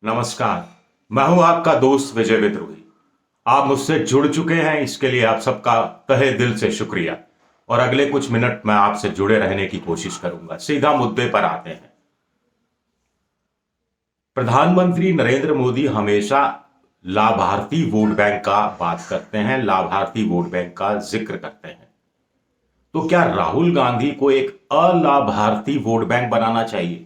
नमस्कार। मैं हूं आपका दोस्त विजय विद्रोही। आप मुझसे जुड़ चुके हैं, इसके लिए आप सबका तहे दिल से शुक्रिया। और अगले कुछ मिनट मैं आपसे जुड़े रहने की कोशिश करूंगा। सीधा मुद्दे पर आते हैं। प्रधानमंत्री नरेंद्र मोदी हमेशा लाभार्थी वोट बैंक का बात करते हैं, लाभार्थी वोट बैंक का जिक्र करते हैं। तो क्या राहुल गांधी को एक अलाभार्थी वोट बैंक बनाना चाहिए,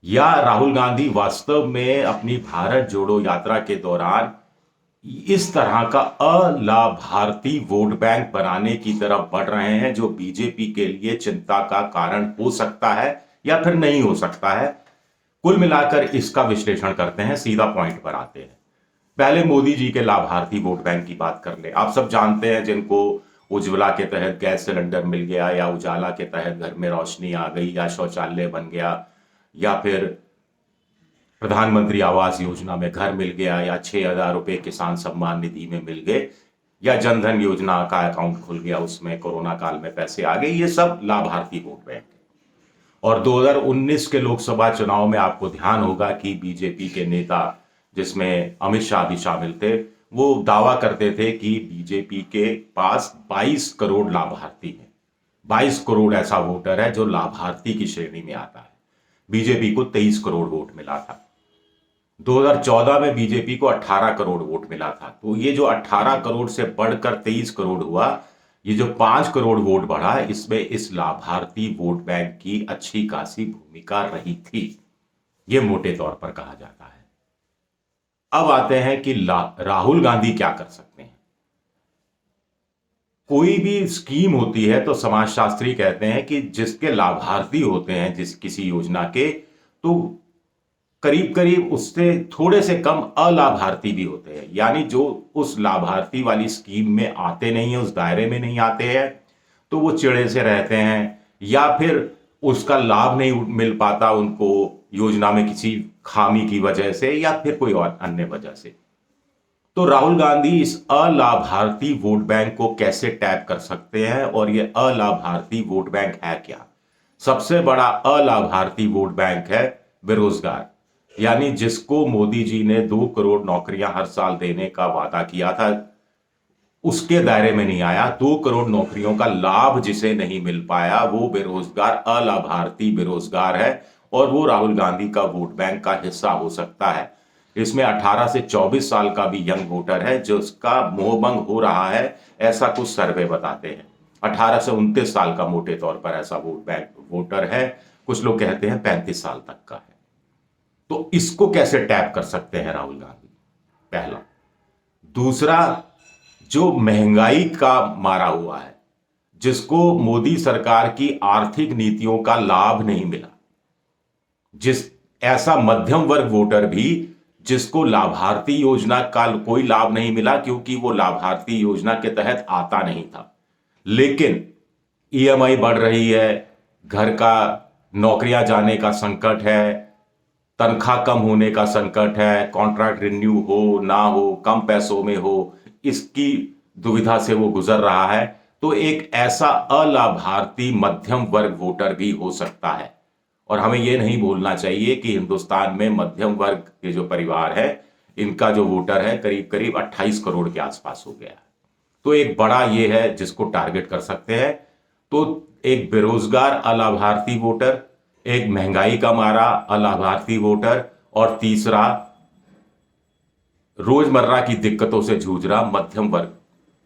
या राहुल गांधी वास्तव में अपनी भारत जोड़ो यात्रा के दौरान इस तरह का अलाभार्थी वोट बैंक बनाने की तरफ बढ़ रहे हैं, जो बीजेपी के लिए चिंता का कारण हो सकता है या फिर नहीं हो सकता है? कुल मिलाकर इसका विश्लेषण करते हैं, सीधा पॉइंट पर आते हैं। पहले मोदी जी के लाभार्थी वोट बैंक की बात कर ले। आप सब जानते हैं, जिनको उज्ज्वला के तहत गैस सिलेंडर मिल गया, या उजाला के तहत घर में रोशनी आ गई, या शौचालय बन गया, या फिर प्रधानमंत्री आवास योजना में घर मिल गया, या 6,000 रुपए किसान सम्मान निधि में मिल गए, या जनधन योजना का अकाउंट खुल गया, उसमें कोरोना काल में पैसे आ गए, ये सब लाभार्थी वोट बैंक है। और 2019 के लोकसभा चुनाव में आपको ध्यान होगा कि बीजेपी के नेता, जिसमें अमित शाह भी शामिल थे, वो दावा करते थे कि बीजेपी के पास 22 करोड़ लाभार्थी हैं। 22 करोड़ ऐसा वोटर है जो लाभार्थी की श्रेणी में आता है। बीजेपी को 23 करोड़ वोट मिला था। 2014 में बीजेपी को 18 करोड़ वोट मिला था। तो ये जो 18 करोड़ से बढ़कर 23 करोड़ हुआ, ये जो 5 करोड़ वोट बढ़ा है, इसमें इस लाभार्थी वोट बैंक की अच्छी खासी भूमिका रही थी, ये मोटे तौर पर कहा जाता है। अब आते हैं कि राहुल गांधी क्या कर सकते हैं। कोई भी स्कीम होती है तो समाजशास्त्री कहते हैं कि जिसके लाभार्थी होते हैं जिस किसी योजना के, तो करीब करीब उससे थोड़े से कम अलाभार्थी भी होते हैं। यानी जो उस लाभार्थी वाली स्कीम में आते नहीं है, उस दायरे में नहीं आते हैं, तो वो चिड़े से रहते हैं, या फिर उसका लाभ नहीं मिल पाता उनको योजना में किसी खामी की वजह से, या फिर कोई और अन्य वजह से। तो राहुल गांधी इस अलाभार्थी वोट बैंक को कैसे टैप कर सकते हैं, और ये अलाभार्थी वोट बैंक है क्या? सबसे बड़ा अलाभार्थी वोट बैंक है बेरोजगार। यानी जिसको मोदी जी ने 2 करोड़ नौकरियां हर साल देने का वादा किया था, उसके दायरे में नहीं आया। 2 करोड़ नौकरियों का लाभ जिसे नहीं मिल पाया, वो बेरोजगार अलाभार्थी बेरोजगार है, और वो राहुल गांधी का वोट बैंक का हिस्सा हो सकता है। इसमें 18 से 24 साल का भी यंग वोटर है जिसका मोहभंग हो रहा है, ऐसा कुछ सर्वे बताते हैं। 18 से 29 साल का मोटे तौर पर ऐसा वोट बैंक वोटर है। कुछ लोग कहते हैं 35 साल तक का है। तो इसको कैसे टैप कर सकते हैं राहुल गांधी? पहला। दूसरा, जो महंगाई का मारा हुआ है, जिसको मोदी सरकार की आर्थिक नीतियों का लाभ नहीं मिला, जिस ऐसा मध्यम वर्ग वोटर भी जिसको लाभार्थी योजना का कोई लाभ नहीं मिला, क्योंकि वो लाभार्थी योजना के तहत आता नहीं था, लेकिन ईएमआई बढ़ रही है, घर का नौकरियां जाने का संकट है, तनख्वाह कम होने का संकट है, कॉन्ट्रैक्ट रिन्यू हो ना हो, कम पैसों में हो, इसकी दुविधा से वो गुजर रहा है। तो एक ऐसा अलाभार्थी मध्यम वर्ग वोटर भी हो सकता है। और हमें यह नहीं भूलना चाहिए कि हिंदुस्तान में मध्यम वर्ग के जो परिवार है, इनका जो वोटर है करीब करीब 28 करोड़ के आसपास हो गया है। तो एक बड़ा ये है जिसको टारगेट कर सकते हैं। तो एक बेरोजगार अलाभार्थी वोटर, एक महंगाई का मारा अलाभार्थी वोटर, और तीसरा रोजमर्रा की दिक्कतों से जूझ रहा मध्यम वर्ग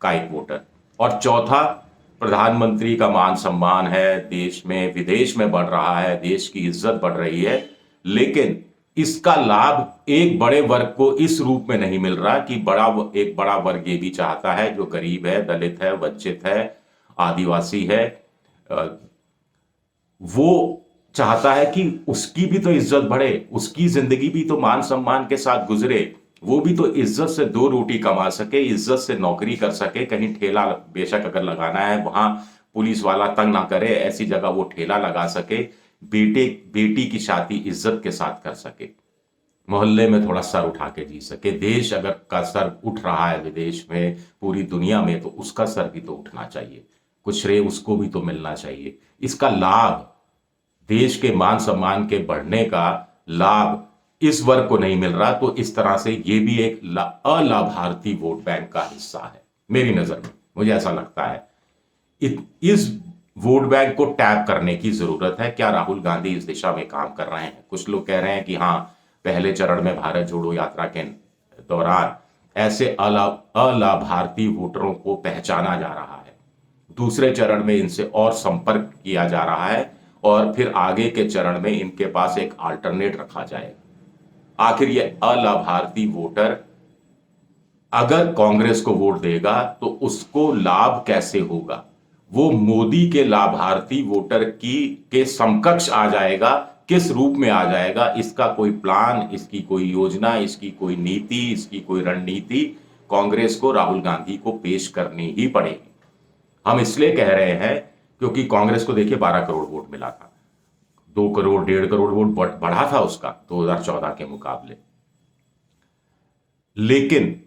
का एक वोटर, और चौथा, प्रधानमंत्री का मान सम्मान है, देश में विदेश में बढ़ रहा है, देश की इज्जत बढ़ रही है, लेकिन इसका लाभ एक बड़े वर्ग को इस रूप में नहीं मिल रहा कि एक बड़ा वर्ग ये भी चाहता है, जो गरीब है, दलित है, वंचित है, आदिवासी है, वो चाहता है कि उसकी भी तो इज्जत बढ़े, उसकी जिंदगी भी तो मान सम्मान के साथ गुजरे, वो भी तो इज्जत से 2 रोटी कमा सके, इज्जत से नौकरी कर सके, कहीं ठेला बेशक अगर लगाना है, वहां पुलिस वाला तंग ना करे, ऐसी जगह वो ठेला लगा सके, बेटी की शादी इज्जत के साथ कर सके, मोहल्ले में थोड़ा सर उठा के जी सके। देश अगर का सर उठ रहा है विदेश में, पूरी दुनिया में, तो उसका सर भी तो उठना चाहिए, कुछ श्रेय उसको भी तो मिलना चाहिए। इसका लाभ, देश के मान सम्मान के बढ़ने का लाभ इस वर्ग को नहीं मिल रहा, तो इस तरह से ये भी एक अलाभार्थी वोट बैंक का हिस्सा है मेरी नजर में, मुझे ऐसा लगता है। इस वोट बैंक को टैप करने की जरूरत है। क्या राहुल गांधी इस दिशा में काम कर रहे हैं? कुछ लोग कह रहे हैं कि हाँ, पहले चरण में भारत जोड़ो यात्रा के दौरान ऐसे अलाभार्थी वोटरों को पहचाना जा रहा है, दूसरे चरण में इनसे और संपर्क किया जा रहा है, और फिर आगे के चरण में इनके पास एक अल्टरनेट रखा जाएगा। आखिर ये अलाभार्थी वोटर अगर कांग्रेस को वोट देगा तो उसको लाभ कैसे होगा? वो मोदी के लाभार्थी वोटर के समकक्ष आ जाएगा, किस रूप में आ जाएगा? इसका कोई प्लान, इसकी कोई योजना, इसकी कोई नीति, इसकी कोई रणनीति कांग्रेस को राहुल गांधी को पेश करनी ही पड़ेगी। हम इसलिए कह रहे हैं क्योंकि कांग्रेस को देखिए 12 करोड़ वोट मिला था, 2 करोड़ 1.5 करोड़ वोट बढ़ा था उसका 2014 के मुकाबले। लेकिन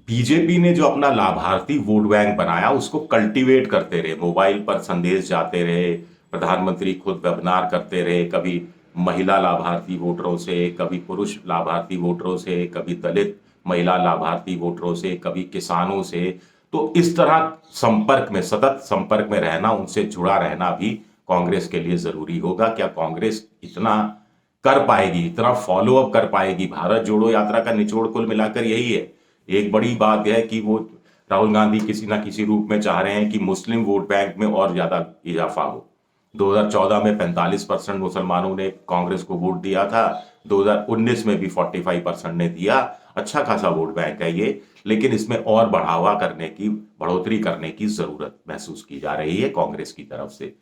बीजेपी ने जो अपना लाभार्थी वोट बैंक बनाया उसको कल्टीवेट करते रहे, मोबाइल पर संदेश जाते रहे, प्रधानमंत्री खुद वेबिनार करते रहे, कभी महिला लाभार्थी वोटरों से, कभी पुरुष लाभार्थी वोटरों से, कभी दलित महिला लाभार्थी वोटरों से, कभी किसानों से। तो इस तरह संपर्क में, सतत संपर्क में रहना, उनसे जुड़ा रहना भी कांग्रेस के लिए जरूरी होगा। क्या कांग्रेस इतना कर पाएगी, इतना फॉलो अप कर पाएगी? भारत जोड़ो यात्रा का निचोड़ कुल मिलाकर यही है। एक बड़ी बात यह है कि वो राहुल गांधी किसी ना किसी रूप में चाह रहे हैं कि मुस्लिम वोट बैंक में और ज्यादा इजाफा हो। 2014 में 45% मुसलमानों ने कांग्रेस को वोट दिया था, 2019 में भी 45% ने दिया। अच्छा खासा वोट बैंक है ये, लेकिन इसमें और बढ़ोतरी करने की जरूरत महसूस की जा रही है कांग्रेस की तरफ से।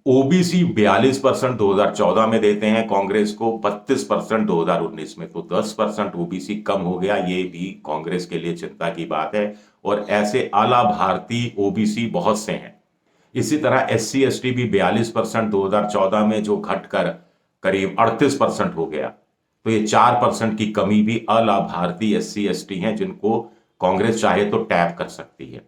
ओबीसी 42% 2014 में देते हैं कांग्रेस को, 32% 2019 में, तो 10% ओबीसी कम हो गया। ये भी कांग्रेस के लिए चिंता की बात है। और ऐसे आला भारतीय ओबीसी बहुत से हैं। इसी तरह एससी एसटी भी 42% 2014 में, जो घटकर करीब 38% हो गया। तो ये 4% की कमी भी अलाभार्थी एससी एसटी हैं, जिनको कांग्रेस चाहे तो टैप कर सकती है।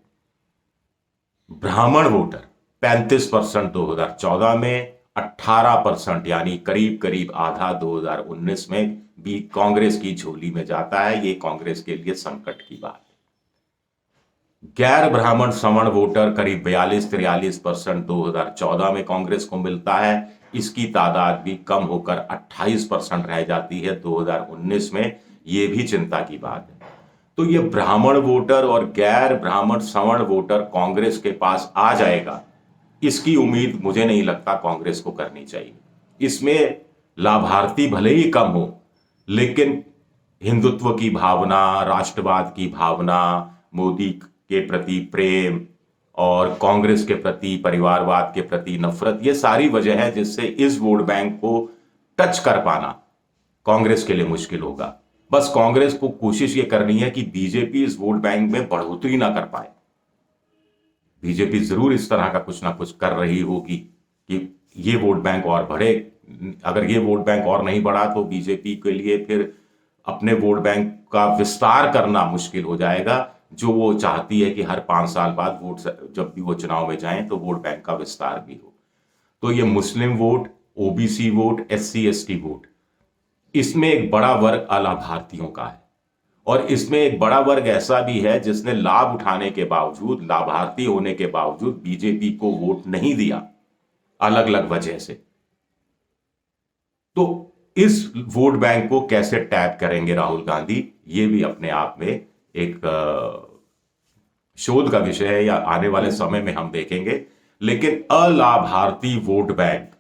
ब्राह्मण वोटर 35% 2014 में, 18% यानी करीब करीब आधा 2019 में भी कांग्रेस की झोली में जाता है। ये कांग्रेस के लिए संकट की बात है। गैर ब्राह्मण सवर्ण वोटर करीब 42-43% 2014 में कांग्रेस को मिलता है। इसकी तादाद भी कम होकर 28% रह जाती है 2019 में। ये भी चिंता की बात है। तो ये ब्राह्मण वोटर और गैर ब्राह्मण सवर्ण वोटर कांग्रेस के पास आ जाएगा, इसकी उम्मीद मुझे नहीं लगता कांग्रेस को करनी चाहिए। इसमें लाभार्थी भले ही कम हो, लेकिन हिंदुत्व की भावना, राष्ट्रवाद की भावना, मोदी के प्रति प्रेम और कांग्रेस के प्रति, परिवारवाद के प्रति नफरत, ये सारी वजह है जिससे इस वोट बैंक को टच कर पाना कांग्रेस के लिए मुश्किल होगा। बस कांग्रेस को कोशिश ये करनी है कि बीजेपी इस वोट बैंक में बढ़ोतरी ना कर पाए। बीजेपी जरूर इस तरह का कुछ ना कुछ कर रही होगी कि ये वोट बैंक और बढ़े। अगर ये वोट बैंक और नहीं बढ़ा तो बीजेपी के लिए फिर अपने वोट बैंक का विस्तार करना मुश्किल हो जाएगा, जो वो चाहती है कि हर 5 साल बाद वोट, जब भी वो चुनाव में जाएं तो वोट बैंक का विस्तार भी हो। तो ये Muslim vote, OBC vote, SC ST vote, इसमें एक बड़ा वर्ग अलाभार्थियों का है। और इसमें एक बड़ा वर्ग ऐसा भी है जिसने लाभ उठाने के बावजूद, लाभार्थी होने के बावजूद बीजेपी को वोट नहीं दिया, अलग अलग वजह से। तो इस वोट बैंक को कैसे टैप करेंगे राहुल गांधी, ये भी अपने आप में एक शोध का विषय है, या आने वाले समय में हम देखेंगे। लेकिन अलाभार्थी वोट बैंक,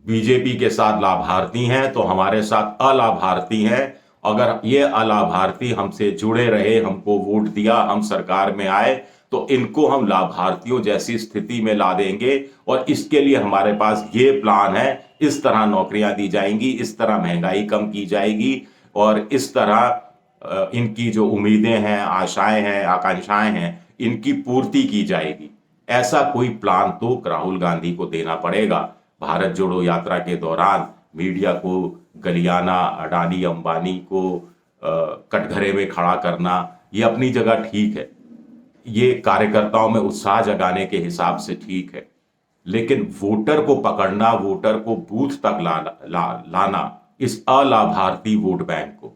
बीजेपी के साथ लाभार्थी हैं तो हमारे साथ अलाभार्थी हैं। अगर ये अलाभार्थी हमसे जुड़े रहे, हमको वोट दिया, हम सरकार में आए, तो इनको हम लाभार्थियों जैसी स्थिति में ला देंगे। और इसके लिए हमारे पास ये प्लान है, इस तरह नौकरियां दी जाएंगी, इस तरह महंगाई कम की जाएगी, और इस तरह इनकी जो उम्मीदें हैं, आशाएं हैं, आकांक्षाएं हैं, इनकी पूर्ति की जाएगी। ऐसा कोई प्लान तो राहुल गांधी को देना पड़ेगा। भारत जोड़ो यात्रा के दौरान मीडिया को गलियाना, अडानी अंबानी को कटघरे में खड़ा करना, ये अपनी जगह ठीक है, ये कार्यकर्ताओं में उत्साह जगाने के हिसाब से ठीक है। लेकिन वोटर को पकड़ना, वोटर को बूथ तक लाना, इस अलाभार्थी वोट बैंक को।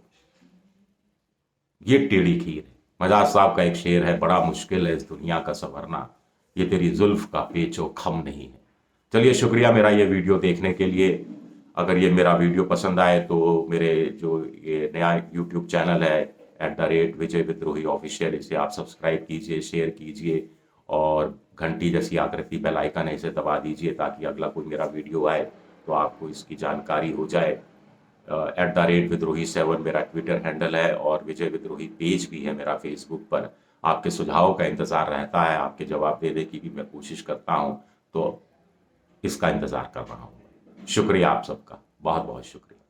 ये टेढ़ी खीर है। मजाज साहब का एक शेर है, बड़ा मुश्किल है इस दुनिया का संवरना, ये तेरी जुल्फ का पेचो खम नहीं है। चलिए, शुक्रिया मेरा ये वीडियो देखने के लिए। अगर ये मेरा वीडियो पसंद आए तो मेरे जो ये नया यूट्यूब चैनल है @विजय विद्रोही ऑफिशियल, इसे आप सब्सक्राइब कीजिए, शेयर कीजिए और घंटी जैसी आकृति बेल आइकन है इसे दबा दीजिए, ताकि अगला कोई मेरा वीडियो आए तो आपको इसकी जानकारी हो जाए। @विद्रोही7 मेरा ट्विटर हैंडल है और विजय विद्रोही पेज भी है मेरा फेसबुक पर। आपके सुझाव का इंतज़ार रहता है, आपके जवाब देने की भी मैं कोशिश करता हूँ, तो इसका इंतज़ार कर रहा हूँ। शुक्रिया आप सबका, बहुत बहुत शुक्रिया।